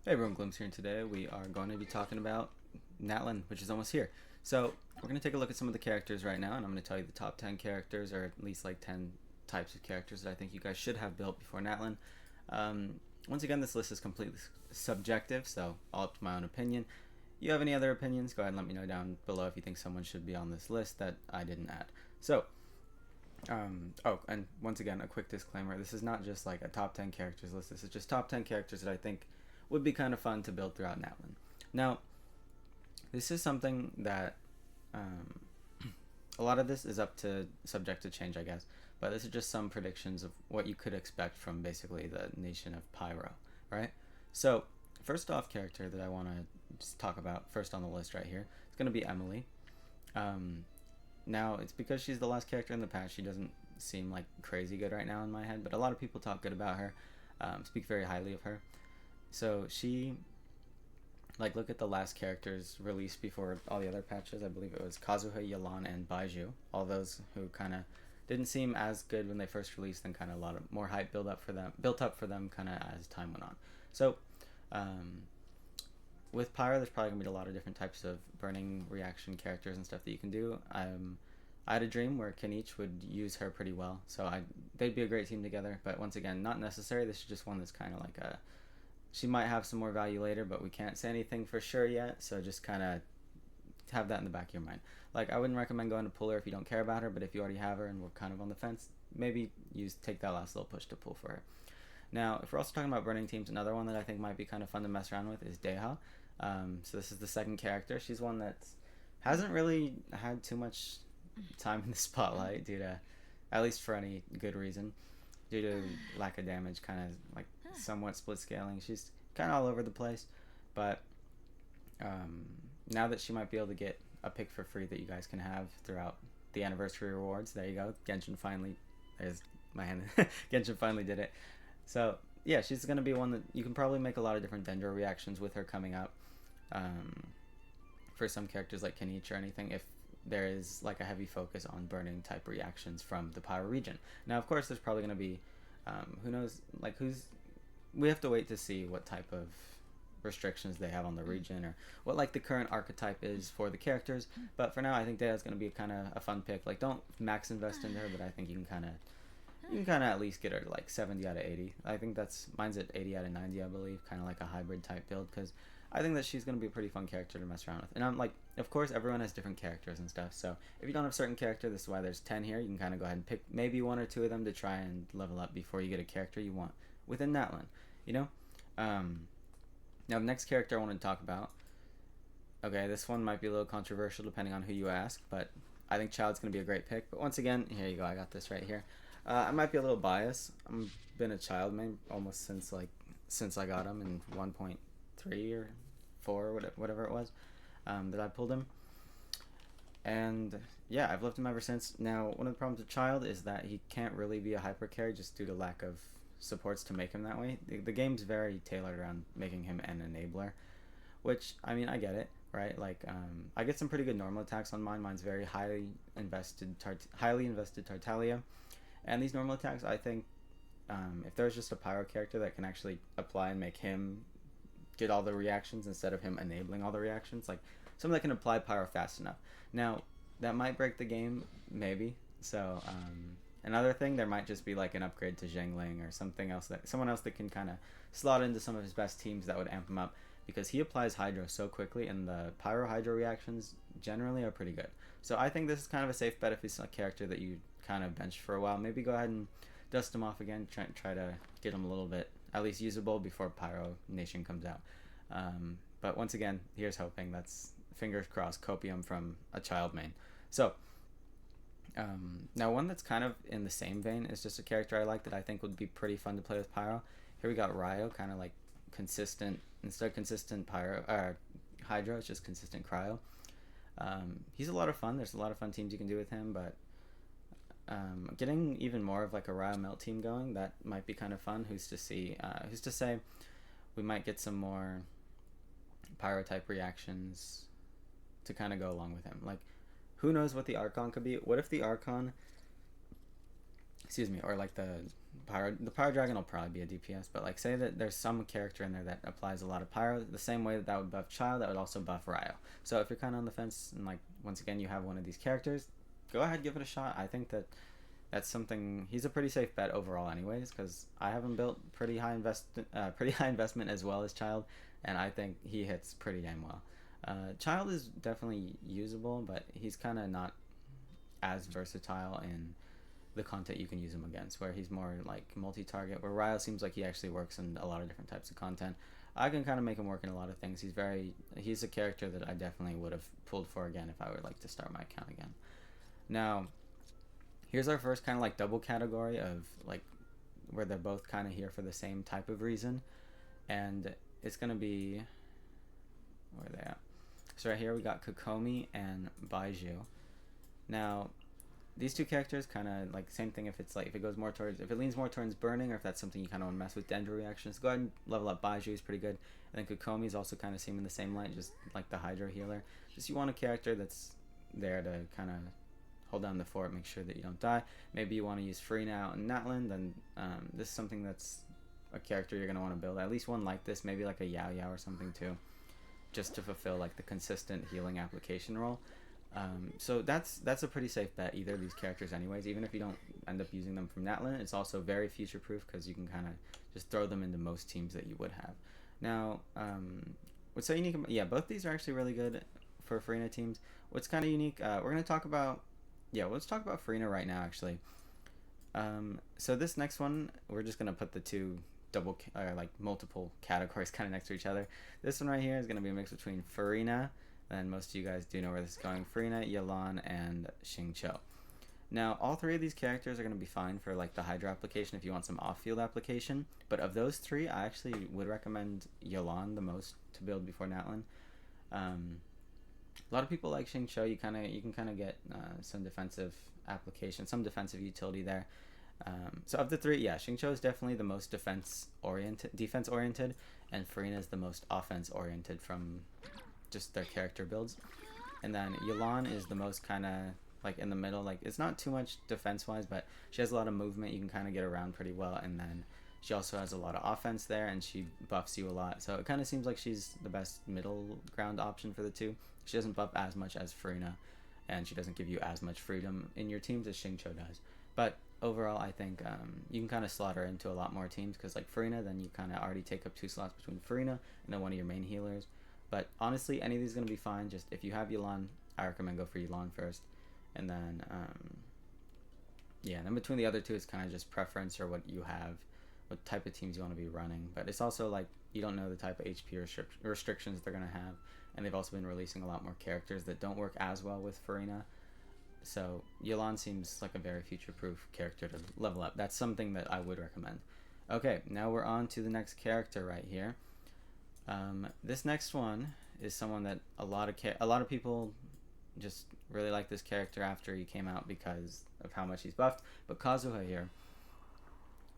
Hey everyone, Glimpse here, and today we are going to be talking about Natlan, which is almost here. So we're going to take a look at some of the characters right now, and I'm going to tell you the top 10 characters, or at least like 10 types of characters that I think you guys should have built before Natlan. Once again, this list is completely subjective, so all up to my own opinion. You have any other opinions, go ahead and let me know down below if you think someone should be on this list that I didn't add. So, and once again, a quick disclaimer, this is not just like a top 10 characters list, this is just top 10 characters that I think would be kind of fun to build throughout Natlan. Now, this is something that um, a lot of this is up to subject to change, I guess. But this is just some predictions of what you could expect from basically the nation of Pyro, right? So, first off, character that I want to just talk about first on the list right here is going to be Emilie. Um, Now, it's because she's the last character in the patch. She doesn't seem like crazy good right now in my head, but a lot of people talk good about her, speak very highly of her. So she, like, look at the last characters released before all the other patches. I believe it was Kazuha, Yalan, and Baiju. All those who kind of didn't seem as good when they first released, and kind of a lot of more hype built up for them, kind of as time went on. So, um, with Pyro, there's probably gonna be a lot of different types of burning reaction characters and stuff that you can do. I had a dream where Kanich would use her pretty well, so they'd be a great team together. But once again, not necessary. This is just one that's kind of like a she might have some more value later, but we can't say anything for sure yet. So just kind of have that in the back of your mind. Like, I wouldn't recommend going to pull her if you don't care about her, but if you already have her and we're kind of on the fence, maybe take that last little push to pull for her. Now, if we're also talking about burning teams, another one that I think might be kind of fun to mess around with is Dehya. So this is the second character. She's one that hasn't really had too much time in the spotlight due to, at least for any good reason, due to lack of damage, kind of like somewhat split scaling. She's kind of all over the place, but um, now that she might be able to get a pick for free that you guys can have throughout the anniversary rewards, there you go. Genshin finally, there's my hand. Genshin finally did it. So yeah, she's gonna be one that you can probably make a lot of different vendor reactions with her coming up. Um, for some characters like Kanich or anything, if there is like a heavy focus on burning type reactions from the Pyro region. Now, of course, there's probably going to be who knows, like who's we have to wait to see what type of restrictions they have on the region or what like the current archetype is for the characters. But for now, I think Deya's going to be kind of a fun pick. Like, don't max invest into her, but I think you can kind of at least get her like 70 out of 80. I think that's mine's at 80 out of 90, I believe, kind of like a hybrid type build because I think that she's going to be a pretty fun character to mess around with. And I'm like, of course, everyone has different characters and stuff. So if you don't have a certain character, this is why there's 10 here. You can kind of go ahead and pick maybe one or two of them to try and level up before you get a character you want within Natlan. You know? Now, the next character I want to talk about. Okay, this one might be a little controversial depending on who you ask, but I think Child's going to be a great pick. But once again, here you go. I got this right here. I might be a little biased. I've been a Child main almost since I got him in 1.3 or 4 or whatever it was that I pulled him. And yeah, I've loved him ever since. Now, one of the problems with Child is that he can't really be a hyper carry just due to lack of supports to make him that way. The game's very tailored around making him an enabler, which, I mean, I get it, right? Like, I get some pretty good normal attacks on mine. Mine's very highly invested Tartaglia, and these normal attacks, I think, if there's just a pyro character that can actually apply and make him get all the reactions instead of him enabling all the reactions, like someone that can apply pyro fast enough. Now, that might break the game, maybe. So, another thing, there might just be like an upgrade to Zhengling or someone else that can kind of slot into some of his best teams that would amp him up because he applies Hydro so quickly, and the Pyro Hydro reactions generally are pretty good. So I think this is kind of a safe bet if he's a character that you kind of bench for a while. Maybe go ahead and dust him off again, try to get him a little bit at least usable before Pyro Nation comes out. But once again, here's hoping. That's fingers crossed copium from a Child main. So now one that's kind of in the same vein is just a character I like that I think would be pretty fun to play with Pyro. Here we got Ryo, kind of like consistent instead of consistent Pyro Hydro, it's just consistent Cryo. He's a lot of fun. There's a lot of fun teams you can do with him, but getting even more of like a Ryo Melt team going, that might be kind of fun. Who's to say we might get some more Pyro type reactions to kind of go along with him. Like, who knows what the Archon could be? What if the Archon, excuse me, or like the Pyro Dragon will probably be a DPS, but like say that there's some character in there that applies a lot of Pyro, the same way that that would buff Child, that would also buff Ryo. So if you're kind of on the fence and like once again you have one of these characters, go ahead, give it a shot. I think that that's something. He's a pretty safe bet overall, anyways, because I have him built pretty high investment as well as Child, and I think he hits pretty damn well. Child is definitely usable, but he's kind of not as versatile in the content you can use him against, where he's more like multi-target, where Ryo seems like he actually works in a lot of different types of content. I can kind of make him work in a lot of things. He's a character that I definitely would have pulled for again if I would like to start my account again. Now, here's our first kind of like double category of like where they're both kind of here for the same type of reason, and it's gonna be, where are they at? So right here we got Kokomi and Baiju. Now, these two characters kind of like same thing. If it leans more towards burning, or if that's something you kind of want to mess with Dendro reactions, go ahead and level up Baiju. Is pretty good. And then Kokomi is also kind of same in the same light, just like the Hydro healer. Just you want a character that's there to kind of hold down the fort, make sure that you don't die. Maybe you want to use Farina out in Natlan, then this is something that's a character you're going to want to build. At least one like this, maybe like a Yao Yao or something too, just to fulfill like the consistent healing application role. So that's a pretty safe bet, either of these characters anyways. Even if you don't end up using them from Natlan, it's also very future proof because you can kind of just throw them into most teams that you would have. Now, what's so unique, both these are actually really good for Farina teams. What's kind of unique, we're going to talk about, let's talk about Farina right now actually. So this next one, we're just going to put the two multiple categories kind of next to each other. This one right here is going to be a mix between Farina, and most of you guys do know where this is going, Farina, Yelan, and Xingqiu. Now, all three of these characters are going to be fine for like the Hydro application if you want some off-field application, but of those three, I actually would recommend Yelan the most to build before Natlan. A lot of people like Xingqiu. You can kind of get some defensive application, some defensive utility there. So of the three, Xingqiu is definitely the most defense oriented, and Farina is the most offense oriented from just their character builds. And then Yelan is the most kind of like in the middle. Like it's not too much defense wise, but she has a lot of movement. You can kind of get around pretty well, and then she also has a lot of offense there, and she buffs you a lot. So it kind of seems like she's the best middle ground option for the two. She doesn't buff as much as Farina, and she doesn't give you as much freedom in your teams as Xingqiu does. But overall, I think you can kind of slot her into a lot more teams, because like Farina, then you kind of already take up 2 slots between Farina and then one of your main healers. But honestly, any of these is going to be fine. Just if you have Yelan, I recommend go for Yelan first. And then, then between the other two, it's kind of just preference or what you have, what type of teams you want to be running. But it's also like you don't know the type of HP restrictions they're going to have. And they've also been releasing a lot more characters that don't work as well with Farina. So Yelan seems like a very future-proof character to level up. That's something that I would recommend. Okay, now we're on to the next character right here. This next one is someone that a lot of people just really like this character after he came out because of how much he's buffed. But Kazuha here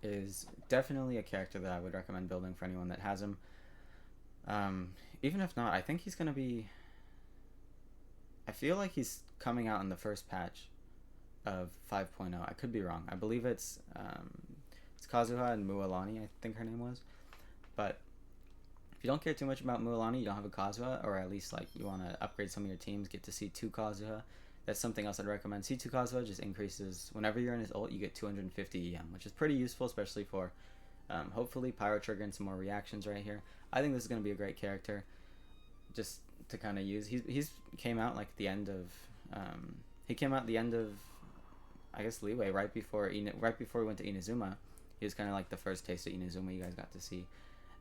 is definitely a character that I would recommend building for anyone that has him. Even if not, I think he's going to be... I feel like he's coming out in the first patch of 5.0. I could be wrong. I believe it's Kazuha and Mualani, I think her name was. But if you don't care too much about Mualani, you don't have a Kazuha, or at least like you want to upgrade some of your teams, get to C2 Kazuha. That's something else I'd recommend. C2 Kazuha just increases, whenever you're in his ult, you get 250 EM, which is pretty useful, especially for hopefully Pyro triggering some more reactions right here. I think this is going to be a great character just to kind of use. He's came out like the end of I guess Leeway, right before we went to Inazuma. He was kind of like the first taste of Inazuma you guys got to see.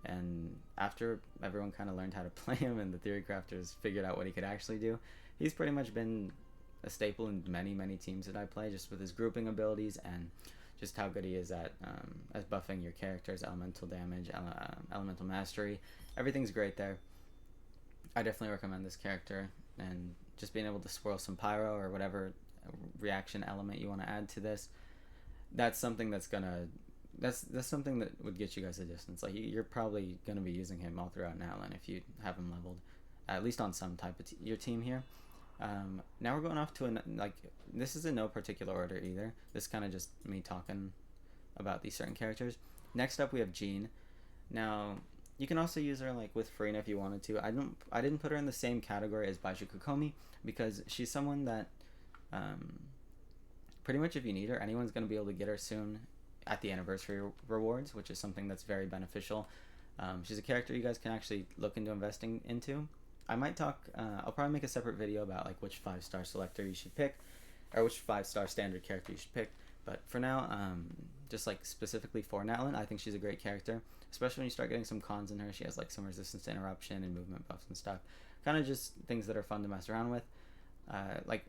And after everyone kind of learned how to play him and the theory crafters figured out what he could actually do, he's pretty much been a staple in many, many teams that I play, just with his grouping abilities and just how good he is at buffing your characters, elemental damage, elemental mastery. Everything's great there. I definitely recommend this character, and just being able to swirl some pyro or whatever reaction element you want to add to this, that's something that's something that would get you guys a distance. Like you're probably going to be using him all throughout Natlan if you have him leveled, at least on some type of your team here. Now we're going off to this is in no particular order either. This is kind of just me talking about these certain characters. Next up, we have Jean. Now, you can also use her like with Furina if you wanted to. I didn't put her in the same category as Baiju Kokomi because she's someone that pretty much if you need her, anyone's going to be able to get her soon at the anniversary rewards, which is something that's very beneficial. She's a character you guys can actually look into investing into. I might talk, I'll probably make a separate video about like which 5-star selector you should pick, or which 5-star standard character you should pick. But for now, just like specifically for Natlan, I think she's a great character, especially when you start getting some cons in her. She has like some resistance to interruption and movement buffs and stuff. Kind of just things that are fun to mess around with.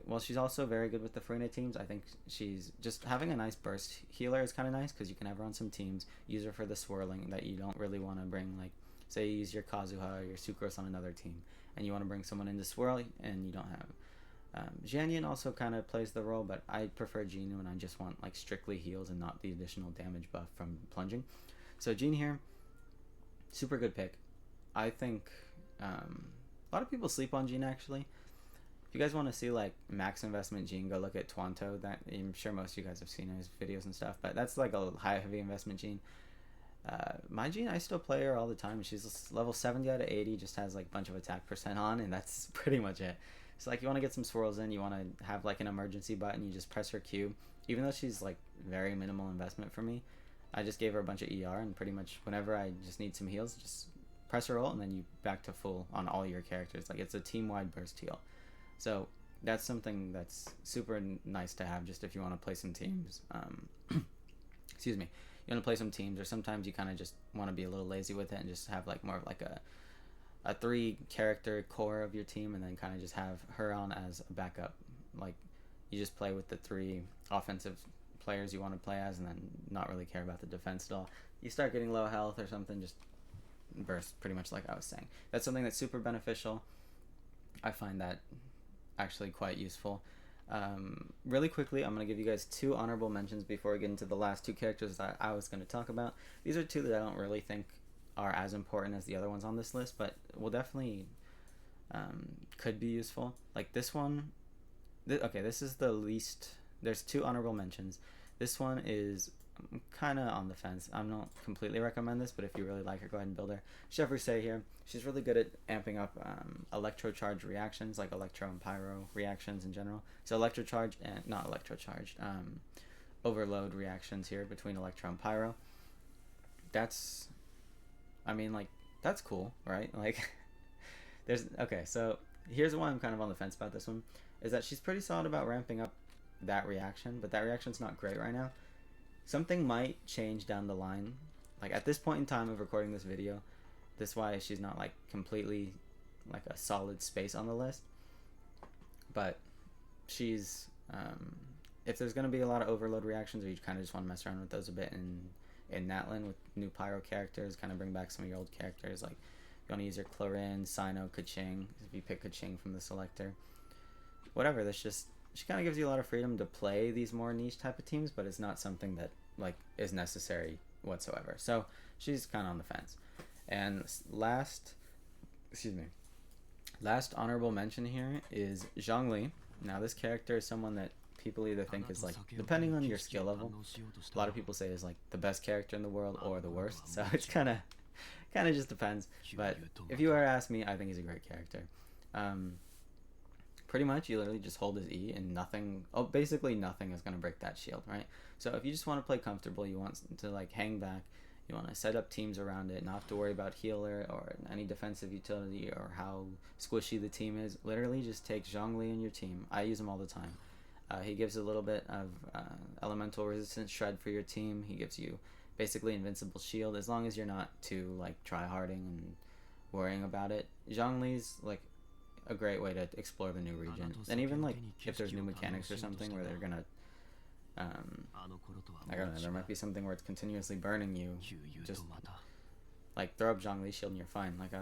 Well, she's also very good with the Furina teams. I think she's just having a nice burst healer is kind of nice because you can have her on some teams. Use her for the swirling that you don't really want to bring. Like, say you use your Kazuha or your Sucrose on another team, and you want to bring someone into swirl, and you don't have. Jianyan also kind of plays the role, but I prefer Jean when I just want like strictly heals and not the additional damage buff from plunging. So Jean here, super good pick. I think a lot of people sleep on Jean actually. If you guys want to see like max investment Jean, go look at Twanto. That I'm sure most of you guys have seen his videos and stuff, but that's like a high heavy investment Jean. My Jean, I still play her all the time. She's level 70 out of 80, just has like a bunch of attack percent on, and that's pretty much it. So like you want to get some swirls in, you want to have like an emergency button, you just press her Q. Even though she's like very minimal investment for me, I just gave her a bunch of ER, and pretty much whenever I just need some heals, just press her ult, and then you back to full on all your characters. Like it's a team-wide burst heal. So that's something that's super nice to have just if you want to play some teams. Excuse me. You want to play some teams, or sometimes you kind of just want to be a little lazy with it and just have like more of like a 3-character core of your team, and then kind of just have her on as a backup. Like you just play with the 3 offensive players you want to play as, and then not really care about the defense at all. You start getting low health or something, just burst, pretty much like I was saying. That's something that's super beneficial. I find that actually quite useful. Really quickly, I'm going to give you guys 2 honorable mentions before we get into the last 2 characters that I was going to talk about. These are 2 that I don't really think are as important as the other ones on this list, but will definitely could be useful. Like this one, okay, this is the least. There's 2 honorable mentions. This one is kind of on the fence. I don't completely recommend this, but if you really like her, go ahead and build her. Chevrolet here. She's really good at amping up electrocharge reactions, like electro and pyro reactions in general. So electrocharge and not electrocharged, overload reactions here between electro and pyro. That's, I mean, like, that's cool, right? Like, okay, so here's why I'm kind of on the fence about this one, is that she's pretty solid about ramping up that reaction, but that reaction's not great right now. Something might change down the line. Like, at this point in time of recording this video, this is why she's not, like, completely, like, a solid space on the list. But she's, if there's going to be a lot of overload reactions, or you kind of just want to mess around with those a bit in Natlan with new pyro characters, kind of bring back some of your old characters, like you want to use your Clorin, Sino, Kaching, if you pick Kaching from the selector. Whatever, that's just, she kind of gives you a lot of freedom to play these more niche type of teams, but it's not something that like is necessary whatsoever. So she's kind of on the fence. And last honorable mention here is Zhongli. Now this character is someone that people either think is like, depending on your skill level, a lot of people say is like the best character in the world or the worst. So it's kind of just depends. But if you were to ask me, I think he's a great character. Pretty much you literally just hold his E and basically nothing is going to break that shield, right? So if you just want to play comfortable, you want to like hang back, you want to set up teams around it, not have to worry about healer or any defensive utility or how squishy the team is, literally just take Zhongli in your team. I use him all the time. He gives a little bit of elemental resistance shred for your team. He gives you basically invincible shield as long as you're not too like try-harding and worrying about it. Zhongli's like a great way to explore the new region, and even like if there's new mechanics or something where they're gonna I don't know, there might be something where it's continuously burning you, just like throw up Zhongli's shield and you're fine. Like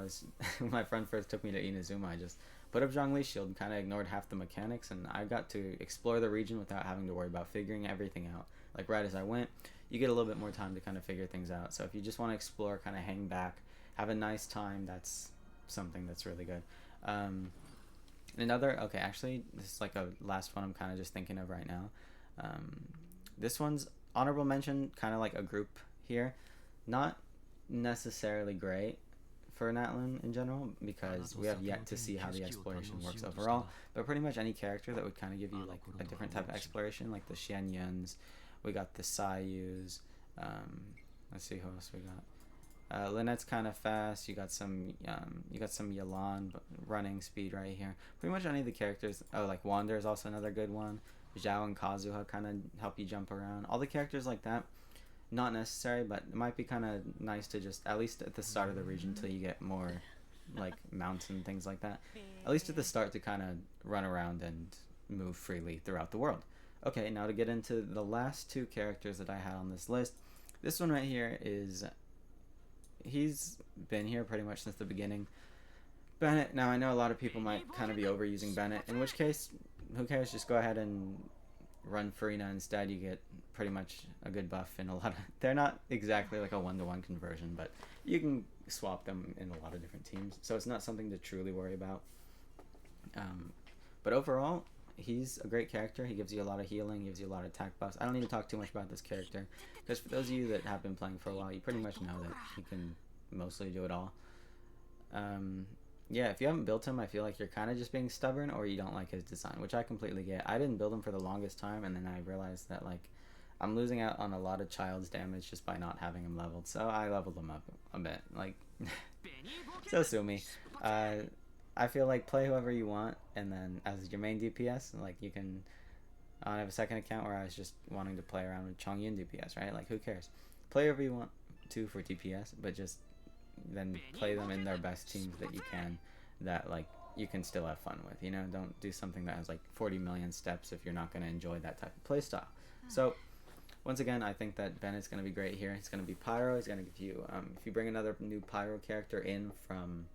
when my friend first took me to Inazuma, I just put up Zhongli's shield and kind of ignored half the mechanics, and I got to explore the region without having to worry about figuring everything out. Like right as I went, you get a little bit more time to kind of figure things out. So if you just want to explore, kind of hang back, have a nice time, that's something that's really good. Actually this is like a last one I'm kind of just thinking of right now. This one's honorable mention, kind of like a group here. Not necessarily great for Natlan in general, because we have yet to see how the exploration works overall, but pretty much any character that would kind of give you like a different type of exploration, like the Xianyuns, we got the Sayus, let's see who else we got. Lynette's kind of fast. You got some Yalan running speed right here. Pretty much any of the characters. Oh, like Wander is also another good one. Zhao and Kazuha kind of help you jump around. All the characters like that, not necessary, but it might be kind of nice to just, at least at the start of the region till you get more like mounts and things like that, at least at the start, to kind of run around and move freely throughout the world. Okay, now to get into the last two characters that I had on this list. This one right here is, he's been here pretty much since the beginning. Bennett. Now I know a lot of people might kind of be overusing Bennett, in which case, who cares? Just go ahead and run Farina instead. You get pretty much a good buff in a lot of... They're not exactly like a 1-to-1 conversion, but you can swap them in a lot of different teams, so it's not something to truly worry about. But overall, he's a great character. He gives you a lot of healing, gives you a lot of attack buffs. I don't need to talk too much about this character, because for those of you that have been playing for a while, you pretty much know that he can mostly do it all. Yeah, if you haven't built him, I feel like you're kind of just being stubborn, or you don't like his design, which I completely get. I didn't build him for the longest time, and then I realized that like I'm losing out on a lot of child's damage just by not having him leveled, so I leveled him up a bit. Like, so sue me. I feel like play whoever you want, and then as your main DPS, like you can... I have a second account where I was just wanting to play around with Chongyun DPS, right? Like, who cares? Play whoever you want to for DPS, but just then play them in their best teams that you can, that like you can still have fun with, you know? Don't do something that has like 40 million steps if you're not going to enjoy that type of playstyle. So once again, I think that Bennett's going to be great here. He's going to be Pyro. He's going to give you, if you bring another new Pyro character in from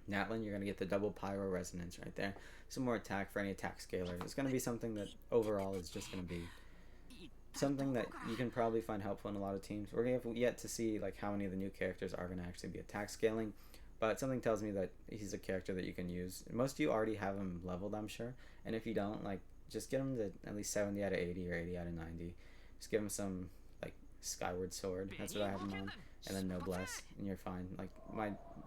Natlan, you're going to get the double Pyro resonance right there. Some more attack for any attack scaler. It's going to be something that overall is just going to be something that you can probably find helpful in a lot of teams. We're going to have yet to see like how many of the new characters are going to actually be attack scaling, but something tells me that he's a character that you can use. Most of you already have him leveled, I'm sure, and if you don't, like, just get him to at least 70 out of 80 or 80 out of 90. Just give him some like Skyward Sword. That's what I have him on, and then Noblesse, and you're fine. Like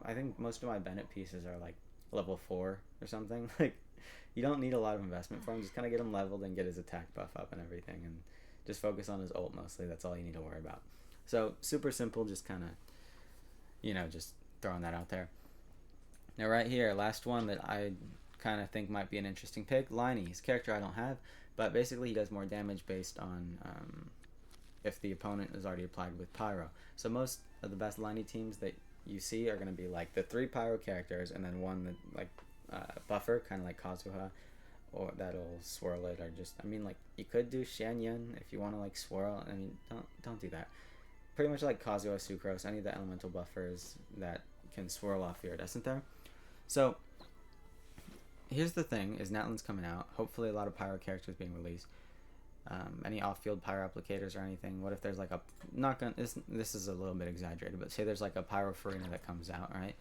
I think most of my Bennett pieces are like level 4 or something. Like, you don't need a lot of investment for him. Just kind of get him leveled and get his attack buff up and everything, and just focus on his ult mostly. That's all you need to worry about. So super simple. Just kind of, you know, just throwing that out there. Now right here, last one that I kind of think might be an interesting pick. Lyney. His character I don't have, but basically he does more damage based on if the opponent is already applied with Pyro. So most of the best Lyney teams that you see are going to be like the 3 Pyro characters, and then one that like buffer, kind of like Kazuha, or that'll swirl it, or just, I mean, like, you could do Xianyun if you want to like swirl. I mean, don't do that. Pretty much like Kazuha, Sucrose, any of the elemental buffers that can swirl off Iridescent there. So here's the thing: is Natlan's coming out. Hopefully, a lot of Pyro characters being released. Any off-field Pyro applicators or anything. What if there's like a this is a little bit exaggerated, but say there's like a Pyro Farina that comes out, right?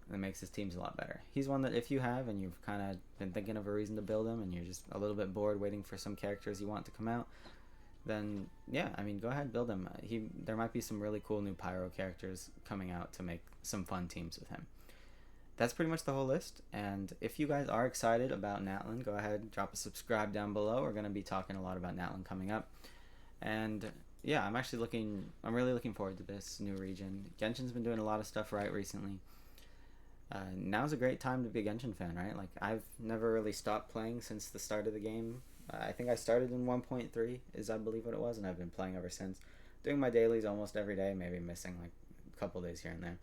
That makes his teams a lot better. He's one that if you have and you've kind of been thinking of a reason to build him, and you're just a little bit bored waiting for some characters you want to come out, then yeah, I mean, go ahead, build him. There might be some really cool new Pyro characters coming out to make some fun teams with him. That's pretty much the whole list, and if you guys are excited about Natlan, go ahead, drop a subscribe down below. We're going to be talking a lot about Natlan coming up, and yeah, I'm really looking forward to this new region. Genshin's been doing a lot of stuff right recently. Now's a great time to be a Genshin fan, right? Like, I've never really stopped playing since the start of the game. I think I started in 1.3 is I believe what it was, and I've been playing ever since. Doing my dailies almost every day, maybe missing like a couple days here and there,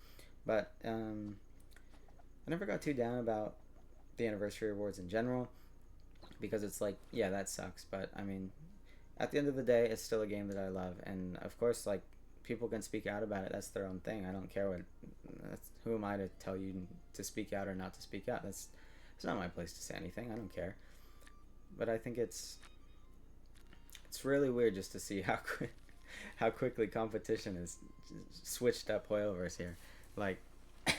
but I never got too down about the anniversary rewards in general, because it's like, yeah, that sucks, but I mean, at the end of the day, it's still a game that I love, and of course, like, people can speak out about it. That's their own thing. I don't care who am I to tell you to speak out or not to speak out? It's not my place to say anything. I don't care. But I think it's really weird just to see how quickly competition is switched up Hoyoverse here. Like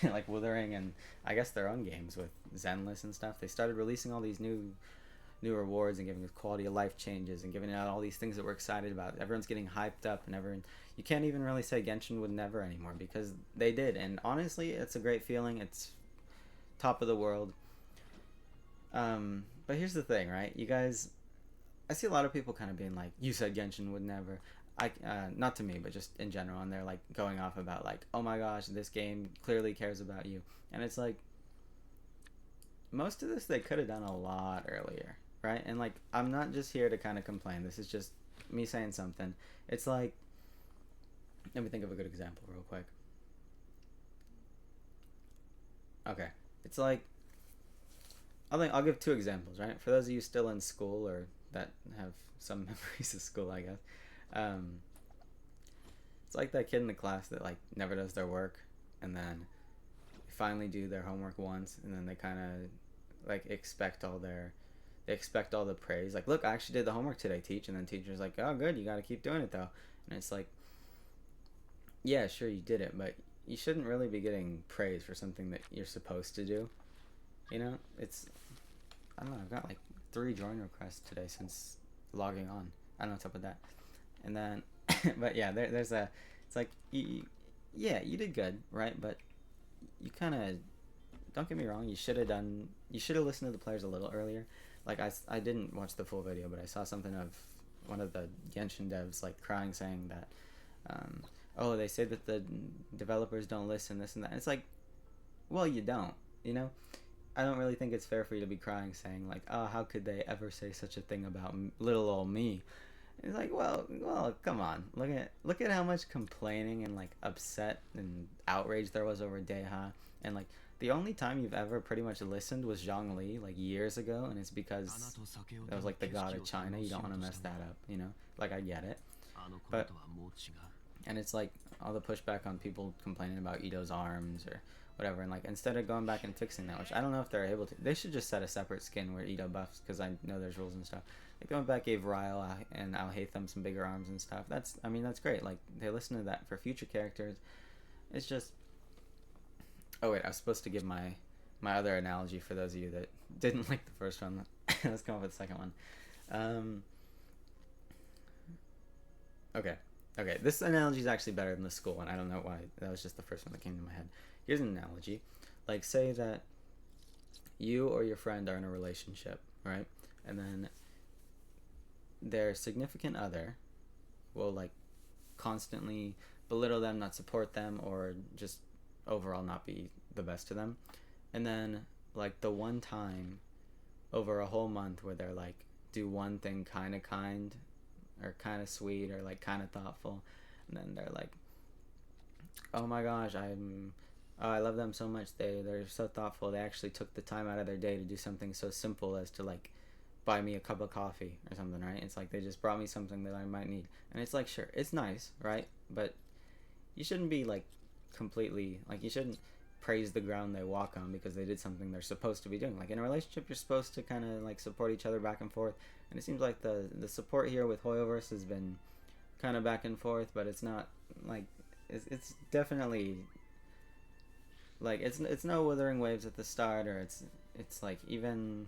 like Withering and I guess their own games with Zenless and stuff. They started releasing all these new new rewards and giving us quality of life changes and giving out all these things that we're excited about. Everyone's getting hyped up, and everyone, you can't even really say Genshin would never anymore because they did. And honestly, it's a great feeling. It's top of the world. But here's the thing, right? You guys, I see a lot of people kind of being like, "You said Genshin would never." Not to me, but just in general, and they're like going off about like, "Oh my gosh, this game clearly cares about you," and it's like, most of this they could have done a lot earlier, right? And like, I'm not just here to kind of complain. This is just me saying something. It's like, let me think of a good example real quick. Okay, it's like, I'll give two examples, right? For those of you still in school or that have some memories of school, I guess. Um, it's like that kid in the class that like never does their work, and then finally do their homework once, and then they kind of like they expect all the praise. Like, look, I actually did the homework today, teach, and then teacher's like, oh, good, you got to keep doing it though, and it's like, yeah, sure, you did it, but you shouldn't really be getting praise for something that you're supposed to do. You know, it's, I don't know, I've got like 3 join requests today since logging on. I don't know what's up with that. And then, but yeah, there's a, it's like, yeah, you did good, right? But you kind of, don't get me wrong, you should have listened to the players a little earlier. Like, I didn't watch the full video, but I saw something of one of the Genshin devs, like, crying, saying that, oh, they say that the developers don't listen, this and that. It's like, well, you don't, you know? I don't really think it's fair for you to be crying, saying, like, oh, how could they ever say such a thing about little old me? It's like, well, come on. Look at how much complaining and like upset and outrage there was over Dehya, and like the only time you've ever pretty much listened was Zhongli like years ago, and it's because that was like the god of China. You don't want to mess that up, you know. Like, I get it, but and it's like all the pushback on people complaining about Ito's arms or whatever, and like instead of going back and fixing that, which I don't know if they're able to, they should just set a separate skin where Ito buffs, because I know there's rules and stuff. Like, going back, gave Ryle and Alhaitham some bigger arms and stuff. That's great. Like, they listen to that for future characters. It's just, oh wait, I was supposed to give my other analogy for those of you that didn't like the first one. Let's come up with the second one. Okay, this analogy is actually better than the school one. I don't know why. That was just the first one that came to my head. Here's an analogy. Like, say that you or your friend are in a relationship, right? And then their significant other will like constantly belittle them, not support them, or just overall not be the best to them. And then like the one time over a whole month where they're like, do one thing kind or kind of sweet or like kind of thoughtful, and then they're like, oh my gosh, I love them so much, they're so thoughtful, they actually took the time out of their day to do something so simple as to like buy me a cup of coffee or something, right? It's like they just brought me something that I might need, and it's like, sure, it's nice, right? But you shouldn't be like completely, like, you shouldn't praise the ground they walk on because they did something they're supposed to be doing. Like, in a relationship, you're supposed to kind of like support each other back and forth, and it seems like the support here with Hoyoverse has been kind of back and forth, but it's not like, it's definitely like, it's no Wuthering Waves at the start, or it's like, even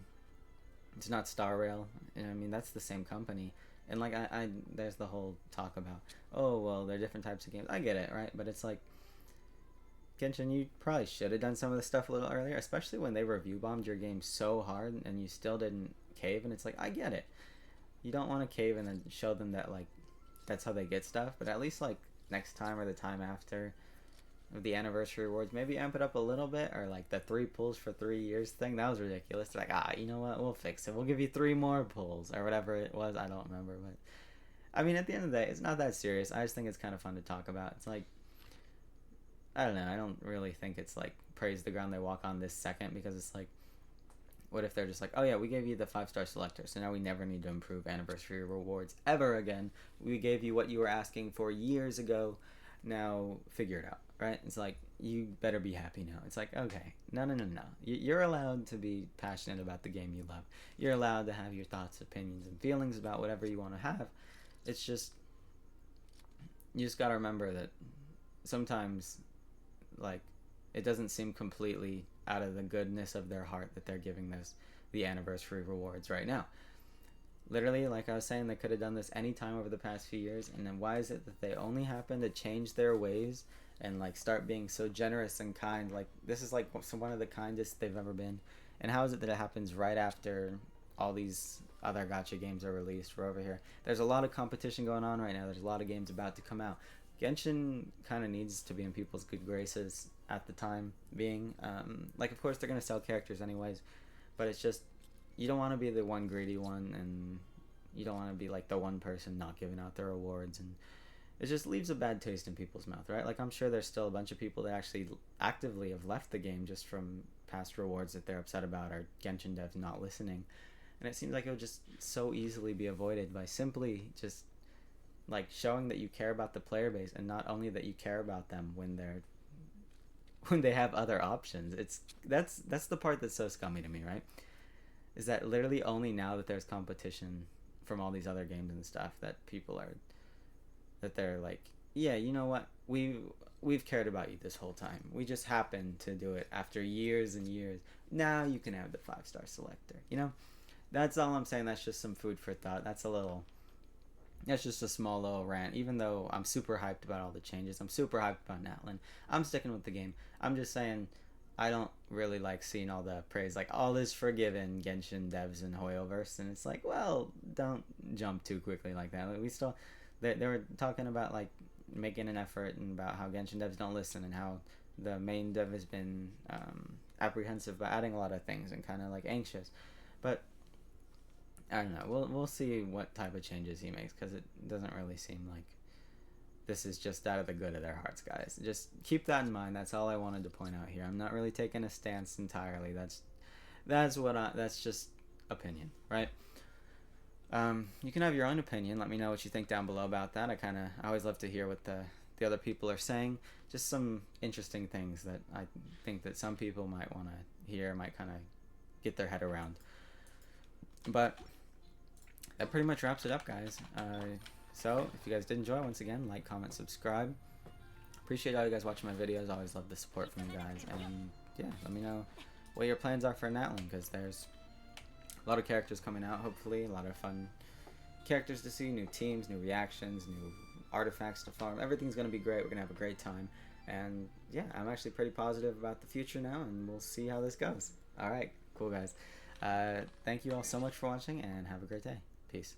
it's not Star Rail. And I mean, that's the same company. And like, I there's the whole talk about, oh well, they're different types of games. I get it, right? But it's like, Genshin, you probably should have done some of this stuff a little earlier, especially when they review bombed your game so hard and you still didn't cave. And it's like, I get it. You don't want to cave and then show them that like that's how they get stuff, but at least like next time or the time after the anniversary rewards, maybe amp it up a little bit, or like the 3 pulls for 3 years thing. That was ridiculous. Like, you know what? We'll fix it. We'll give you 3 more pulls or whatever it was. I don't remember, but I mean, at the end of the day, it's not that serious. I just think it's kind of fun to talk about. It's like, I don't know. I don't really think it's like praise the ground they walk on this second, because it's like, what if they're just like, oh yeah, we gave you the 5-star selector, so now we never need to improve anniversary rewards ever again. We gave you what you were asking for years ago. Now figure it out, right? It's like, you better be happy now. It's like, okay, no. You're allowed to be passionate about the game you love. You're allowed to have your thoughts, opinions, and feelings about whatever you want to have. It's just, you just gotta remember that sometimes, like, it doesn't seem completely out of the goodness of their heart that they're giving this the anniversary rewards right now. Literally, like I was saying, they could have done this any time over the past few years, and then why is it that they only happen to change their ways and like start being so generous and kind? Like this is like one of the kindest they've ever been, and how is it that it happens right after all these other gacha games are released? We're over here. There's a lot of competition going on right now. There's a lot of games about to come out. Genshin kind of needs to be in people's good graces at the time being. Like, of course, they're going to sell characters anyways, but it's just, you don't want to be the one greedy one, and you don't want to be like the one person not giving out their awards, and it just leaves a bad taste in people's mouth, right? Like, I'm sure there's still a bunch of people that actually actively have left the game just from past rewards that they're upset about, or Genshin devs not listening. And it seems like it would just so easily be avoided by simply just like showing that you care about the player base, and not only that you care about them when they have other options. That's the part that's so scummy to me, right? Is that literally only now that there's competition from all these other games and stuff that they're like, yeah, you know what, we've cared about you this whole time, we just happened to do it after years and years, now you can have the 5-star selector, you know? That's all I'm saying. That's just some food for thought. That's just a small little rant. Even though I'm super hyped about all the changes, I'm super hyped about Natlan, I'm sticking with the game. I'm just saying, I don't really like seeing all the praise, like, all is forgiven, Genshin devs and Hoyoverse, and it's like, well, don't jump too quickly like that. We still, they were talking about, like, making an effort, and about how Genshin devs don't listen, and how the main dev has been apprehensive about adding a lot of things, and kind of, like, anxious. But I don't know. We'll see what type of changes he makes, because it doesn't really seem like this is just out of the good of their hearts, guys. Just keep that in mind. That's all I wanted to point out here. I'm not really taking a stance entirely. That's just opinion, right? You can have your own opinion. Let me know what you think down below about that. I always love to hear what the other people are saying. Just some interesting things that I think that some people might want to hear, might kind of get their head around. But that pretty much wraps it up, guys. So if you guys did enjoy, once again, like, comment, subscribe. Appreciate all you guys watching my videos. Always love the support from you guys. And yeah, let me know what your plans are for Natlan, because there's a lot of characters coming out, hopefully. A lot of fun characters to see, new teams, new reactions, new artifacts to farm. Everything's going to be great. We're going to have a great time. And yeah, I'm actually pretty positive about the future now, and we'll see how this goes. Alright, cool, guys. Thank you all so much for watching, and have a great day. Peace.